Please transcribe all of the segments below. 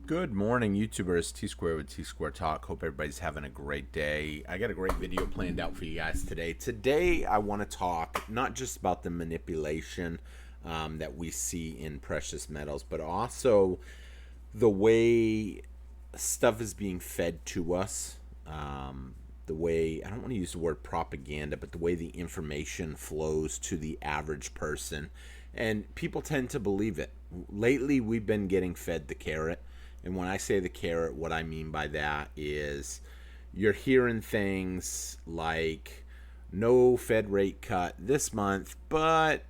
Good morning, YouTubers. T Square with T Square Talk. Hope everybody's having a great day. I got a great video planned out for you guys today. Today, I want to talk not just about the manipulation that we see in precious metals, but also the way stuff is being fed to us. The way, I don't want to use the word propaganda, but the way the information flows to the average person. And people tend to believe it. Lately, we've been getting fed the carrot. And when I say the carrot, what I mean by that is you're hearing things like no Fed rate cut this month, but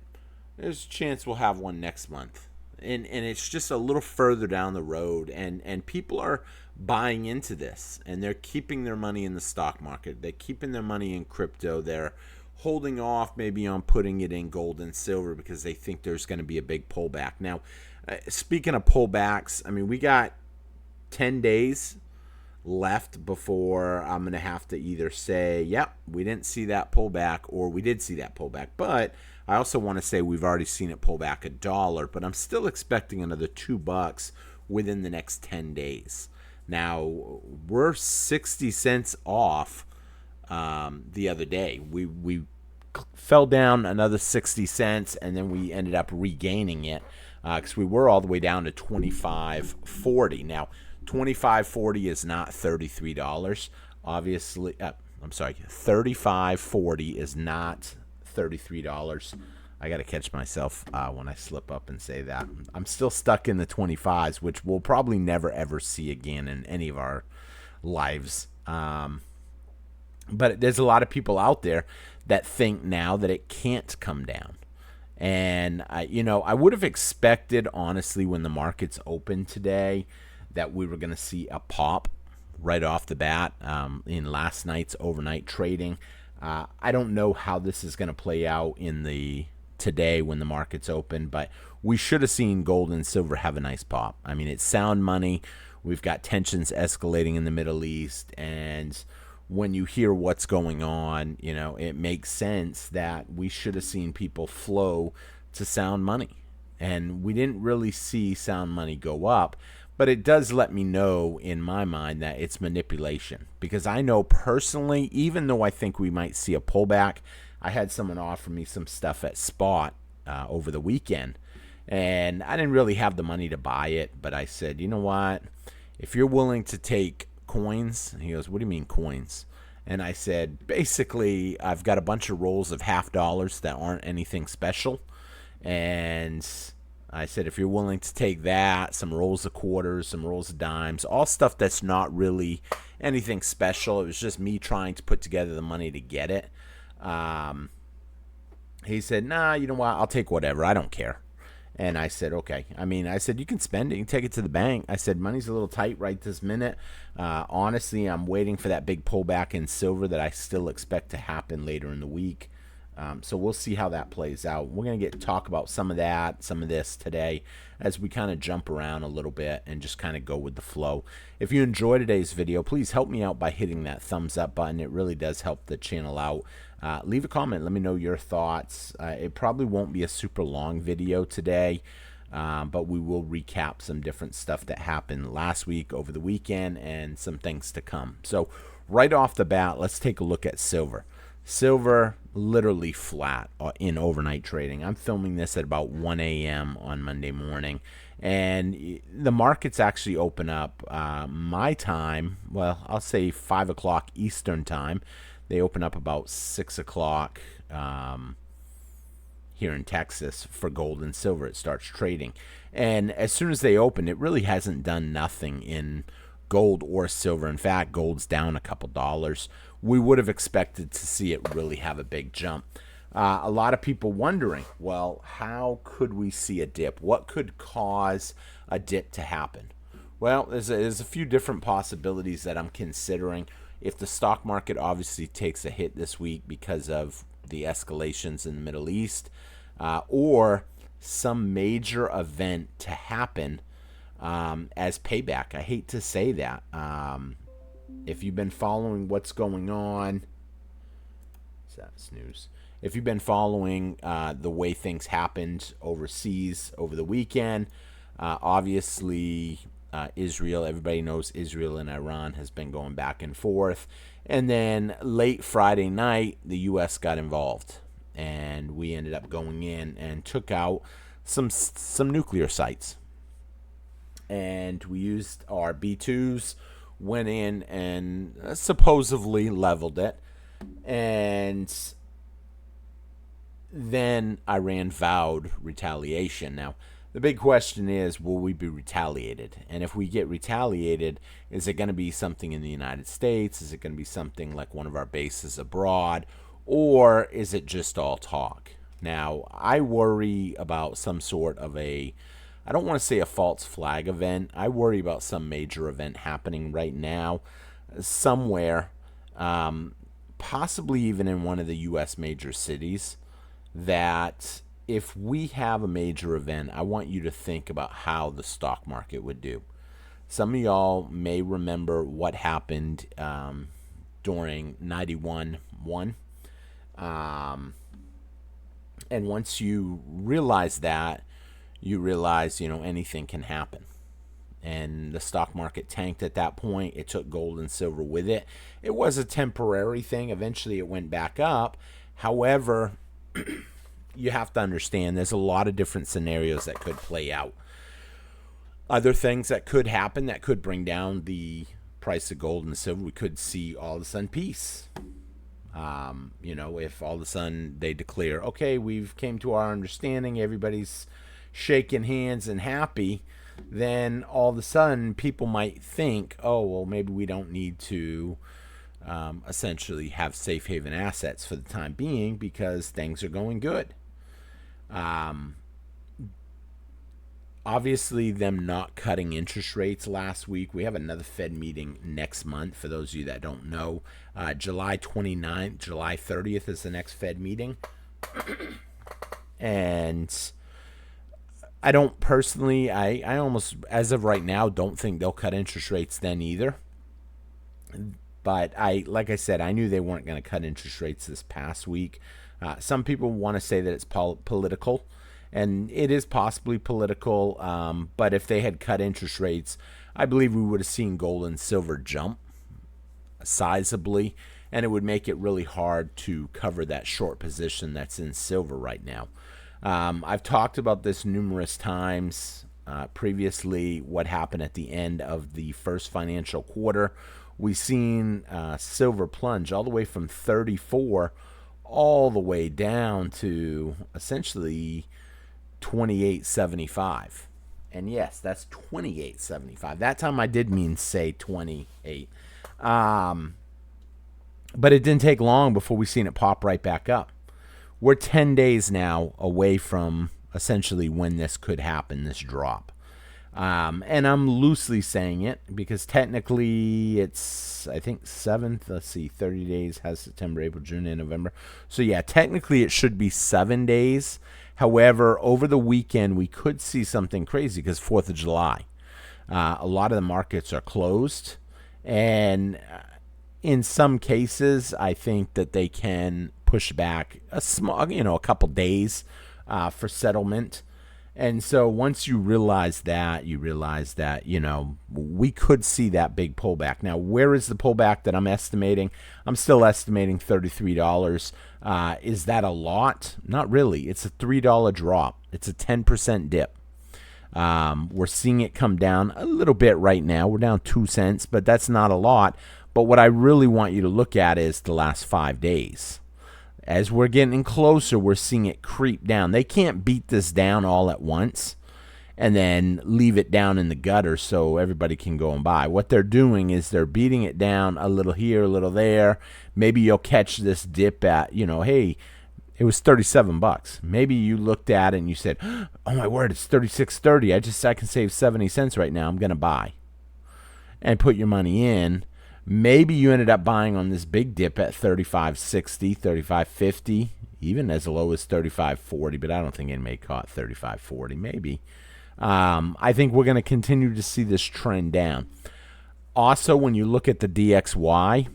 there's a chance we'll have one next month. And it's just a little further down the road, and people are buying into this, and they're keeping their money in the stock market. They're keeping their money in crypto. They're holding off maybe on putting it in gold and silver because they think there's going to be a big pullback. Now, speaking of pullbacks, I mean, we got 10 days left before I'm going to have to either say, yep, we didn't see that pullback, or we did see that pullback. But I also want to say we've already seen it pull back $1, but I'm still expecting another $2 within the next 10 days. Now, we're 60 cents off the other day. We fell down another 60 cents, and then we ended up regaining it because we were all the way down to 25.40. Now, 25.40 is not $33. Obviously, I'm sorry, 35.40 is not $33. I got to catch myself when I slip up and say that. I'm still stuck in the 25s, which we'll probably never ever see again in any of our lives. But there's a lot of people out there that think now that it can't come down. And I would have expected, honestly, when the markets opened today, that we were going to see a pop right off the bat in last night's overnight trading. I don't know how this is going to play out in the today when the markets open, but we should have seen gold and silver have a nice pop. I mean, it's sound money. We've got tensions escalating in the Middle East, and when you hear what's going on, it makes sense that we should have seen people flow to sound money. And we didn't really see sound money go up, but it does let me know in my mind that it's manipulation. Because I know personally, even though I think we might see a pullback, I had someone offer me some stuff at spot over the weekend, and I didn't really have the money to buy it, but I said, you know what? If you're willing to take coins, and he goes, what do you mean coins? And I said, basically, I've got a bunch of rolls of $half that aren't anything special. And I said, if you're willing to take that, some rolls of quarters, some rolls of dimes, all stuff that's not really anything special. It was just me trying to put together the money to get it. He said, nah, you know what? I'll take whatever. I don't care. And I said, okay. I mean, I said, you can spend it. You can take it to the bank. I said, money's a little tight right this minute. Honestly, I'm waiting for that big pullback in silver that I still expect to happen later in the week. So we'll see how that plays out. We're going to talk about some of that, some of this today as we kind of jump around a little bit and just kind of go with the flow. If you enjoyed today's video, please help me out by hitting that thumbs up button. It really does help the channel out. Leave a comment. Let me know your thoughts. It probably won't be a super long video today, but we will recap some different stuff that happened last week, over the weekend, and some things to come. So right off the bat, let's take a look at silver. Silver literally flat in overnight trading. I'm filming this at about 1 a.m. on Monday morning, and the markets actually open up my time. Well, I'll say 5 o'clock Eastern time. They open up about 6 o'clock here in Texas for gold and silver. It starts trading, and as soon as they open, it really hasn't done nothing in gold or silver. In fact, gold's down a couple dollars. We would have expected to see it really have a big jump. A lot of people wondering, well, how could we see a dip? What could cause a dip to happen? Well, there's a few different possibilities that I'm considering. If the stock market obviously takes a hit this week because of the escalations in the Middle East, or some major event to happen as payback. I hate to say that. If you've been following what's going on, is that snooze? If you've been following the way things happened overseas over the weekend, obviously Israel. Everybody knows Israel and Iran has been going back and forth. And then late Friday night, the U.S. got involved, and we ended up going in and took out some nuclear sites. And we used our B-2s, went in and supposedly leveled it. And then Iran vowed retaliation. Now, the big question is, will we be retaliated? And if we get retaliated, is it going to be something in the United States? Is it going to be something like one of our bases abroad? Or is it just all talk? Now, I worry about some sort of I don't want to say a false flag event. I worry about some major event happening right now somewhere, possibly even in one of the U.S. major cities, that if we have a major event, I want you to think about how the stock market would do. Some of y'all may remember what happened during 91-1. And once you realize that, you realize, anything can happen. And the stock market tanked at that point. It took gold and silver with it. It was a temporary thing. Eventually it went back up. However, you have to understand there's a lot of different scenarios that could play out. Other things that could happen that could bring down the price of gold and silver. We could see all of a sudden peace. If all of a sudden they declare, okay, we've came to our understanding, everybody's shaking hands and happy, then all of a sudden people might think, oh, well, maybe we don't need to essentially have safe haven assets for the time being because things are going good. Obviously, them not cutting interest rates last week. We have another Fed meeting next month. For those of you that don't know, July 29th, July 30th is the next Fed meeting. And I don't personally, I almost, as of right now, don't think they'll cut interest rates then either. But like I said, I knew they weren't going to cut interest rates this past week. Some people want to say that it's political, and it is possibly political. But if they had cut interest rates, I believe we would have seen gold and silver jump sizably, and it would make it really hard to cover that short position that's in silver right now. I've talked about this numerous times previously, what happened at the end of the first financial quarter. We've seen silver plunge all the way from 34 all the way down to essentially 28.75. And yes, that's 28.75. That time I did mean say 28. But it didn't take long before we seen it pop right back up. We're 10 days now away from essentially when this could happen, this drop. And I'm loosely saying it because technically it's, I think, 7th. Let's see, 30 days has September, April, June, and November. So, yeah, technically it should be 7 days. However, over the weekend, we could see something crazy because 4th of July. A lot of the markets are closed. And in some cases, I think that they can push back a couple days for settlement. And so once you realize that, we could see that big pullback. Now, where is the pullback that I'm estimating? I'm still estimating $33. Is that a lot? Not really. It's a $3 drop. It's a 10% dip. We're seeing it come down a little bit right now. We're down 2 cents, but that's not a lot. But what I really want you to look at is the last 5 days. As we're getting closer, we're seeing it creep down. They can't beat this down all at once and then leave it down in the gutter so everybody can go and buy. What they're doing is they're beating it down a little here, a little there. Maybe you'll catch this dip at, hey, it was $37. Maybe you looked at it and you said, oh my word, it's $36.30. I can save 70 cents right now. I'm going to buy. And put your money in. Maybe you ended up buying on this big dip at $35.60, $35.50, even as low as $35.40, but I don't think anybody caught $35.40, maybe. I think we're going to continue to see this trend down. Also, when you look at the DXY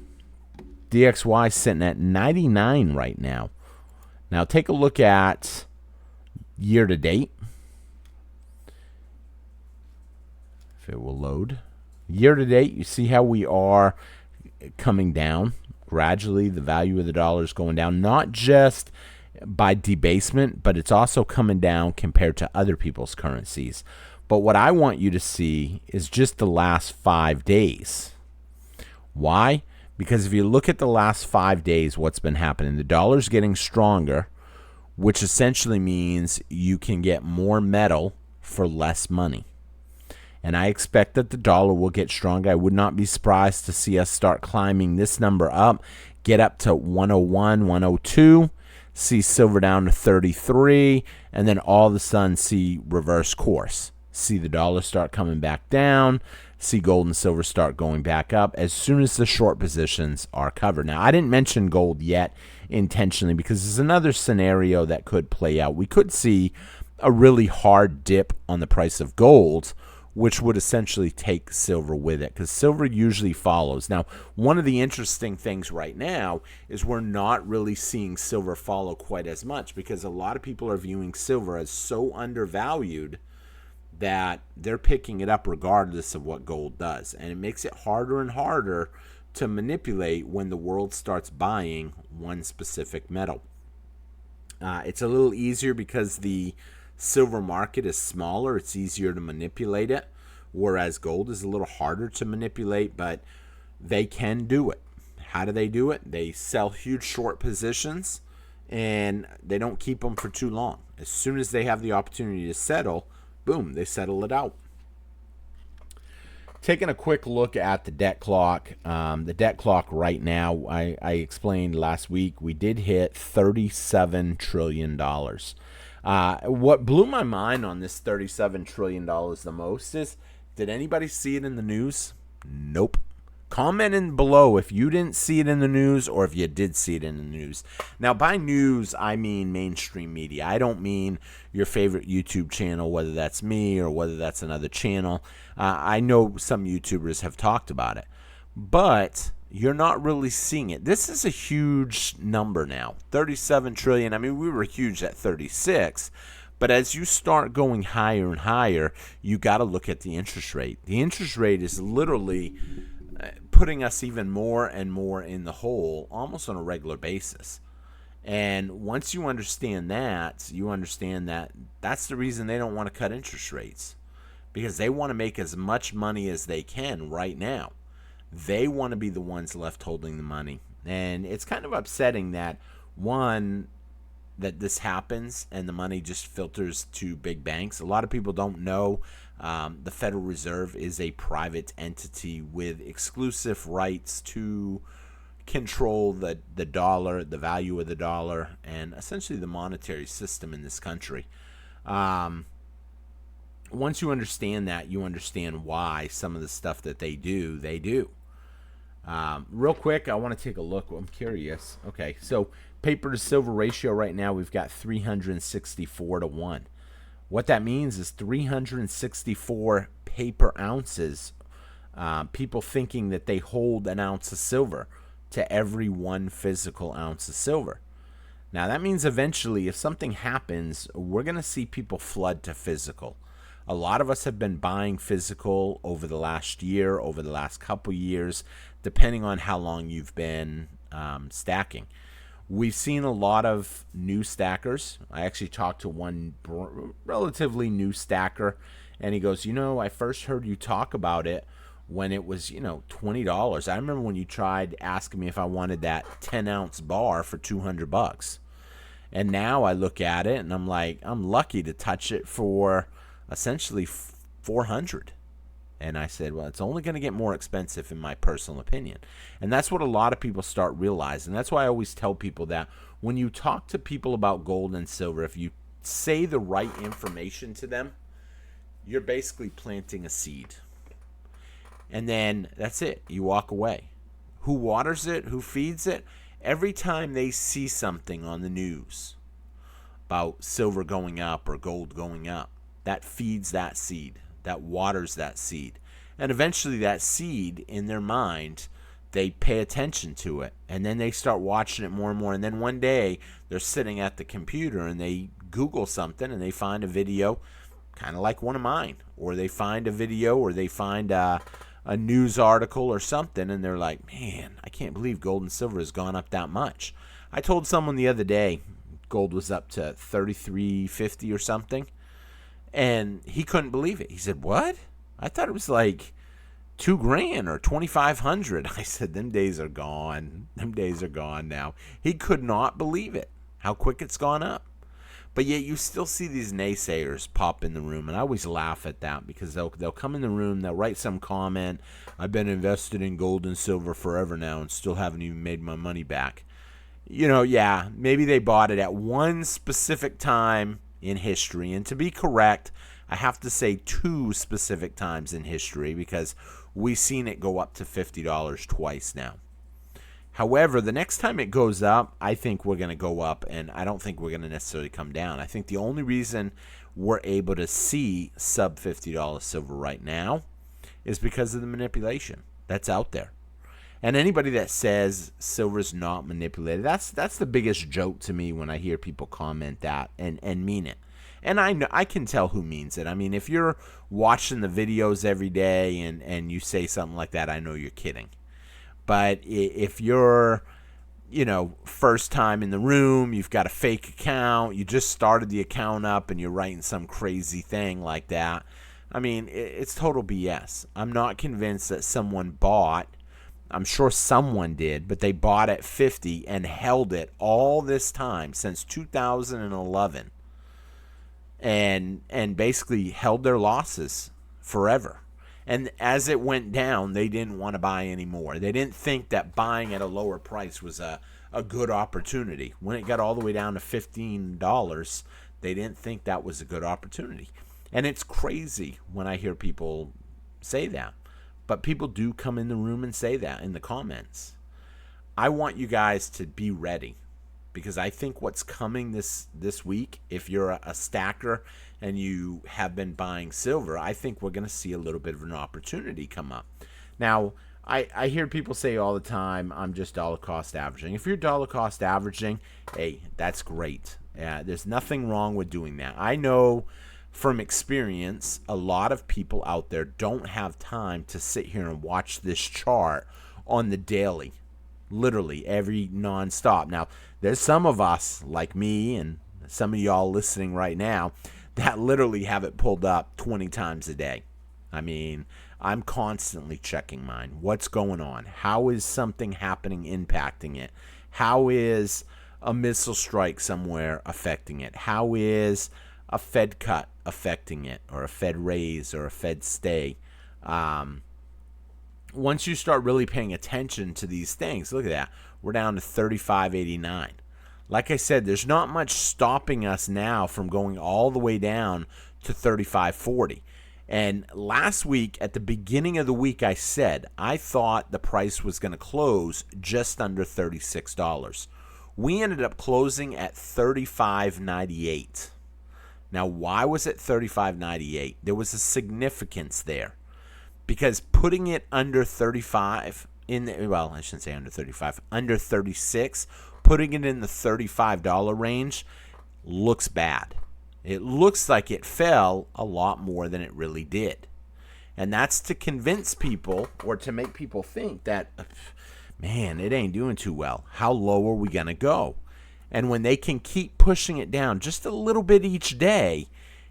is sitting at 99 right now. Now, take a look at year to date. it will load. Year to date, you see how we are coming down. Gradually, the value of the dollar is going down, not just by debasement, but it's also coming down compared to other people's currencies. But what I want you to see is just the last 5 days. Why? Because if you look at the last 5 days, what's been happening, the dollar's getting stronger, which essentially means you can get more metal for less money. And I expect that the dollar will get stronger. I would not be surprised to see us start climbing this number up, get up to 101, 102, see silver down to 33, and then all of a sudden see reverse course. See the dollar start coming back down, see gold and silver start going back up as soon as the short positions are covered. Now, I didn't mention gold yet intentionally because there's another scenario that could play out. We could see a really hard dip on the price of gold, which would essentially take silver with it because silver usually follows. Now, one of the interesting things right now is we're not really seeing silver follow quite as much because a lot of people are viewing silver as so undervalued that they're picking it up regardless of what gold does. And it makes it harder and harder to manipulate when the world starts buying one specific metal. It's a little easier because the silver market is smaller. It's easier to manipulate it, whereas gold is a little harder to manipulate, but they can do it. How do they do it? They sell huge short positions, and they don't keep them for too long. As soon as they have the opportunity to settle, boom, they settle it out. Taking a quick look at the debt clock. The debt clock right now, I explained last week, we did hit $37 trillion. What blew my mind on this $37 trillion the most is, did anybody see it in the news? Nope. Comment in below if you didn't see it in the news or if you did see it in the news. Now, by news, I mean mainstream media. I don't mean your favorite YouTube channel, whether that's me or whether that's another channel. I know some YouTubers have talked about it, but you're not really seeing it. This is a huge number now, 37 trillion. I mean, we were huge at 36, but as you start going higher and higher, you got to look at the interest rate. The interest rate is literally putting us even more and more in the hole almost on a regular basis. And once you understand that, that's the reason they don't want to cut interest rates, because they want to make as much money as they can right now. They want to be the ones left holding the money. And it's kind of upsetting that, one, that this happens and the money just filters to big banks. A lot of people don't know the Federal Reserve is a private entity with exclusive rights to control the dollar, the value of the dollar, and essentially the monetary system in this country. Once you understand that, you understand why some of the stuff that they do. Real quick, I want to take a look. I'm curious. Okay, so paper to silver ratio right now, we've got 364 to 1. What that means is 364 paper ounces. People thinking that they hold an ounce of silver to every 1 physical ounce of silver. Now, that means eventually, if something happens, we're going to see people flood to physical. A lot of us have been buying physical over the last year, over the last couple years, depending on how long you've been stacking. We've seen a lot of new stackers. I actually talked to one relatively new stacker, and he goes, I first heard you talk about it when it was, $20. I remember when you tried asking me if I wanted that 10-ounce bar for $200. And now I look at it, and I'm like, I'm lucky to touch it for essentially $400. And I said, well, it's only going to get more expensive in my personal opinion. And that's what a lot of people start realizing. That's why I always tell people that when you talk to people about gold and silver, if you say the right information to them, you're basically planting a seed. And then that's it. You walk away. Who waters it? Who feeds it? Every time they see something on the news about silver going up or gold going up, that feeds that seed. That waters that seed. And eventually that seed, in their mind, they pay attention to it. And then they start watching it more and more. And then one day, they're sitting at the computer and they Google something and they find a video kind of like one of mine, or they find a video, or they find a news article or something, and they're like, man, I can't believe gold and silver has gone up that much. I told someone the other day gold was up to 33.50 or something, and he couldn't believe it. He said, what? I thought it was like $2,000 or 2,500. I said, them days are gone. Them days are gone now. He could not believe it, how quick it's gone up. But yet you still see these naysayers pop in the room, and I always laugh at that because they'll come in the room, they'll write some comment, I've been invested in gold and silver forever now and still haven't even made my money back. Yeah, maybe they bought it at one specific time in history, and to be correct, I have to say 2 specific times in history because we've seen it go up to $50 twice now. However, the next time it goes up, I think we're going to go up, and I don't think we're going to necessarily come down. I think the only reason we're able to see sub $50 silver right now is because of the manipulation that's out there. And anybody that says silver's not manipulated, that's the biggest joke to me when I hear people comment that and mean it. And I know, I can tell who means it. I mean, if you're watching the videos every day and you say something like that, I know you're kidding. But if you're, first time in the room, you've got a fake account, you just started the account up and you're writing some crazy thing like that, I mean, it's total BS. I'm not convinced that someone bought. I'm sure someone did, but they bought at 50 and held it all this time since 2011 and basically held their losses forever. And as it went down, they didn't want to buy anymore. They didn't think that buying at a lower price was a good opportunity. When it got all the way down to $15, they didn't think that was a good opportunity. And it's crazy when I hear people say that. But people do come in the room and say that in the comments. I want you guys to be ready because I think what's coming this week, if you're a stacker and you have been buying silver, I think we're going to see a little bit of an opportunity come up. Now, I hear people say all the time, I'm just dollar cost averaging. If you're dollar cost averaging, hey, that's great. There's nothing wrong with doing that. I know from experience, a lot of people out there don't have time to sit here and watch this chart on the daily, literally every nonstop. Now, there's some of us like me and some of y'all listening right now that literally have it pulled up 20 times a day. I mean, I'm constantly checking mine. What's going on? How is something happening impacting it? How is a missile strike somewhere affecting it? How is a Fed cut affecting it, or a Fed raise, or a Fed stay? Once you start really paying attention to these things, look at that. We're down to 35.89. Like I said, there's not much stopping us now from going all the way down to 35.40. And last week, at the beginning of the week, I said I thought the price was going to close just under $36. We ended up closing at 35.98. Now, why was it 35.98? There was a significance there because putting it under 35 well, I shouldn't say under 35, under 36, putting it in the $35 range looks bad. It looks like it fell a lot more than it really did. And that's to convince people or to make people think that, man, it ain't doing too well. How low are we going to go? And when they can keep pushing it down just a little bit each day,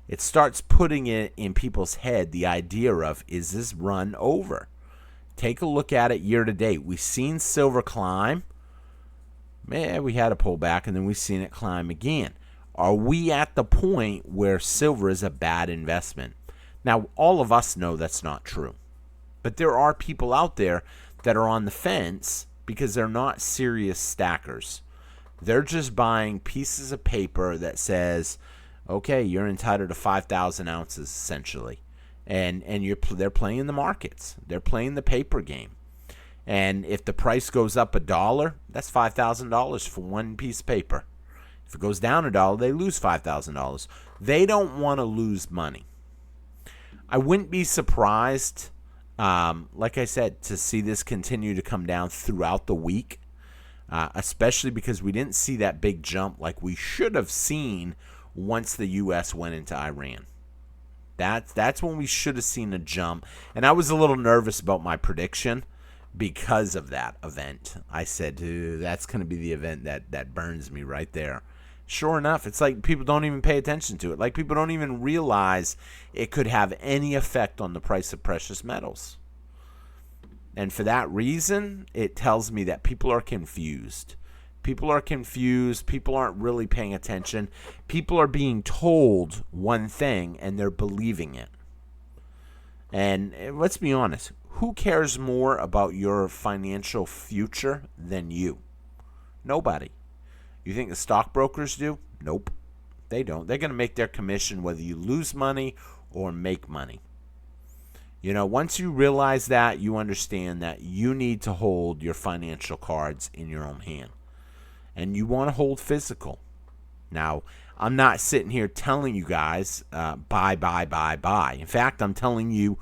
it starts putting it in people's head the idea of, is this run over? Take a look at it year to date. We've seen silver climb. Man, we had a pullback, and then we've seen it climb again. Are we at the point where silver is a bad investment? Now, all of us know that's not true. But there are people out there that are on the fence because they're not serious stackers. They're just buying pieces of paper that says, okay, you're entitled to 5,000 ounces, essentially. And they're playing the markets. They're playing the paper game. And if the price goes up $1, that's $5,000 for one piece of paper. If it goes down $1, they lose $5,000. They don't want to lose money. I wouldn't be surprised, like I said, to see this continue to come down throughout the week. Especially because we didn't see that big jump like we should have seen once the U.S. went into Iran. That's when we should have seen a jump. And I was a little nervous about my prediction because of that event. I said, dude, that's going to be the event that burns me right there. Sure enough, it's like people don't even pay attention to it. Like people don't even realize it could have any effect on the price of precious metals. And for that reason, it tells me that people are confused. People are confused. People aren't really paying attention. People are being told one thing and they're believing it. And let's be honest, who cares more about your financial future than you? Nobody. You think the stockbrokers do? Nope, they don't. They're going to make their commission whether you lose money or make money. You know, once you realize that, you understand that you need to hold your financial cards in your own hand. And you want to hold physical. Now, I'm not sitting here telling you guys buy, buy, buy, buy. In fact, I'm telling you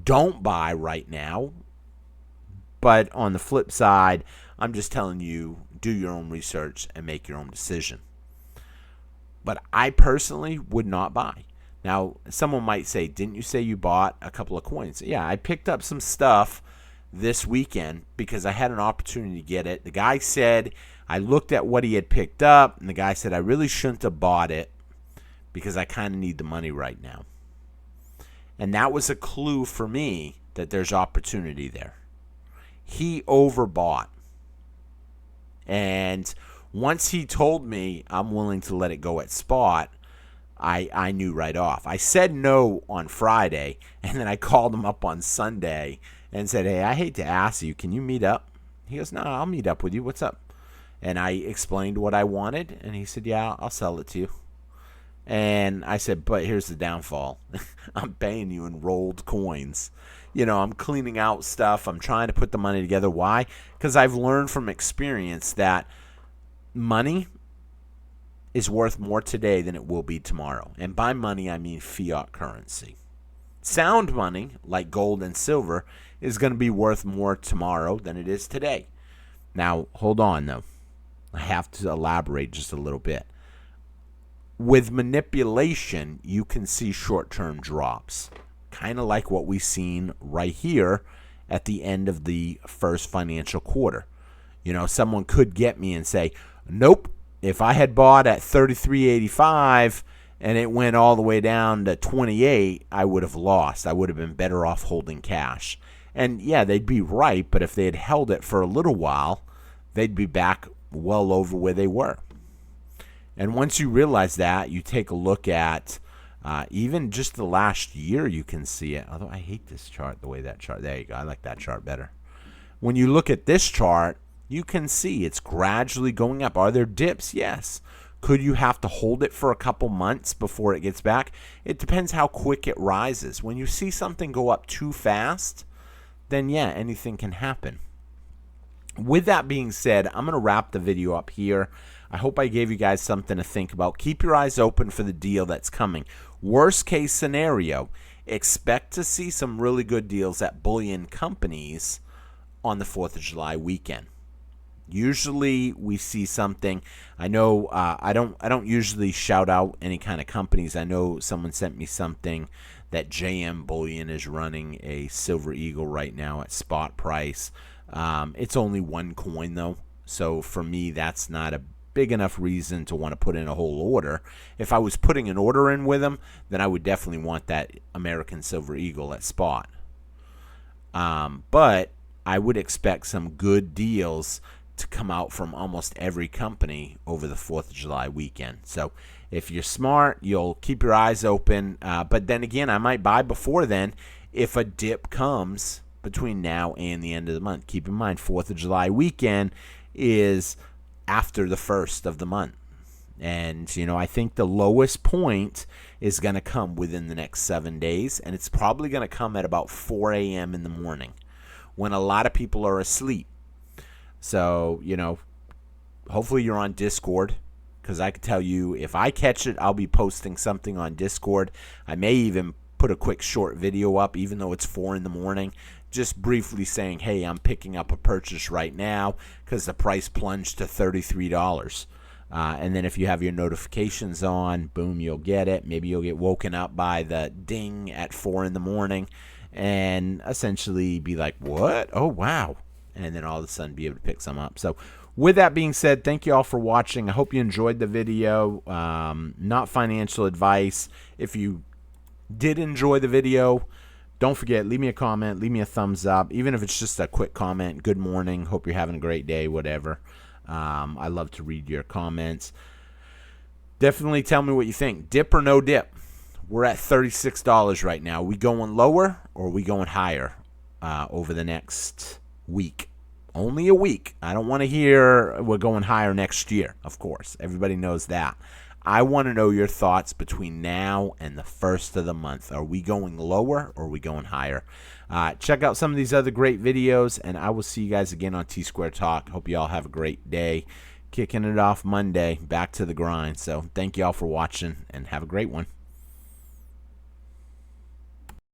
don't buy right now. But on the flip side, I'm just telling you do your own research and make your own decision. But I personally would not buy. Now, someone might say, didn't you say you bought a couple of coins? Yeah, I picked up some stuff this weekend because I had an opportunity to get it. The guy said, I looked at what he had picked up, and the guy said, I really shouldn't have bought it because I kind of need the money right now. And that was a clue for me that there's opportunity there. He overbought. And once he told me I'm willing to let it go at spot, I knew right off. I said no on Friday, and then I called him up on Sunday and said, hey, I hate to ask you, can you meet up? He goes, no, I'll meet up with you. What's up? And I explained what I wanted, and he said, yeah, I'll sell it to you. And I said, but here's the downfall. I'm paying you in rolled coins. You know, I'm cleaning out stuff. I'm trying to put the money together. Why? Because I've learned from experience that money is worth more today than it will be tomorrow. And by money, I mean fiat currency. Sound money, like gold and silver, is going to be worth more tomorrow than it is today. Now, hold on, though. I have to elaborate just a little bit. With manipulation, you can see short-term drops, kind of like what we've seen right here at the end of the first financial quarter. You know, someone could get me and say, nope, if I had bought at 33.85 and it went all the way down to 28, I would have lost. I would have been better off holding cash. And yeah, they'd be right, but if they had held it for a little while, they'd be back well over where they were. And once you realize that, you take a look at even just the last year, you can see it. Although I hate this chart, the way that chart, there you go. I like that chart better. When you look at this chart, you can see it's gradually going up. Are there dips? Yes. Could you have to hold it for a couple months before it gets back? It depends how quick it rises. When you see something go up too fast, then yeah, anything can happen. With that being said, I'm going to wrap the video up here. I hope I gave you guys something to think about. Keep your eyes open for the deal that's coming. Worst case scenario, expect to see some really good deals at bullion companies on the 4th of July weekend. Usually we see something. I know I don't usually shout out any kind of companies. I know someone sent me something that JM Bullion is running a Silver Eagle right now at spot price. It's only one coin though, so for me that's not a big enough reason to want to put in a whole order. If I was putting an order in with them, then I would definitely want that American Silver Eagle at spot. But I would expect some good deals to come out from almost every company over the 4th of July weekend. So if you're smart, you'll keep your eyes open. But then again, I might buy before then if a dip comes between now and the end of the month. Keep in mind, 4th of July weekend is after the 1st of the month. And, you know, I think the lowest point is going to come within the next 7 days. And it's probably going to come at about 4 a.m. in the morning when a lot of people are asleep. So, you know, hopefully you're on Discord, because I can tell you if I catch it, I'll be posting something on Discord. I may even put a quick short video up, even though it's 4 in the morning, just briefly saying, hey, I'm picking up a purchase right now because the price plunged to $33. And then if you have your notifications on, boom, you'll get it. Maybe you'll get woken up by the ding at 4 in the morning and essentially be like, what? Oh, wow. And then all of a sudden be able to pick some up. So with that being said, thank you all for watching. I hope you enjoyed the video. Not financial advice. If you did enjoy the video, don't forget, leave me a comment, leave me a thumbs up, even if it's just a quick comment. Good morning, hope you're having a great day, whatever. I love to read your comments. Definitely tell me what you think. Dip or no dip? We're at $36 right now. Are we going lower or are we going higher over the next week? Only a week. I don't want to hear we're going higher next year, of course. Everybody knows that. I want to know your thoughts between now and the first of the month. Are we going lower or are we going higher? Check out some of these other great videos, and I will see you guys again on T-Square Talk. Hope you all have a great day. Kicking it off Monday, back to the grind. So thank you all for watching, and have a great one.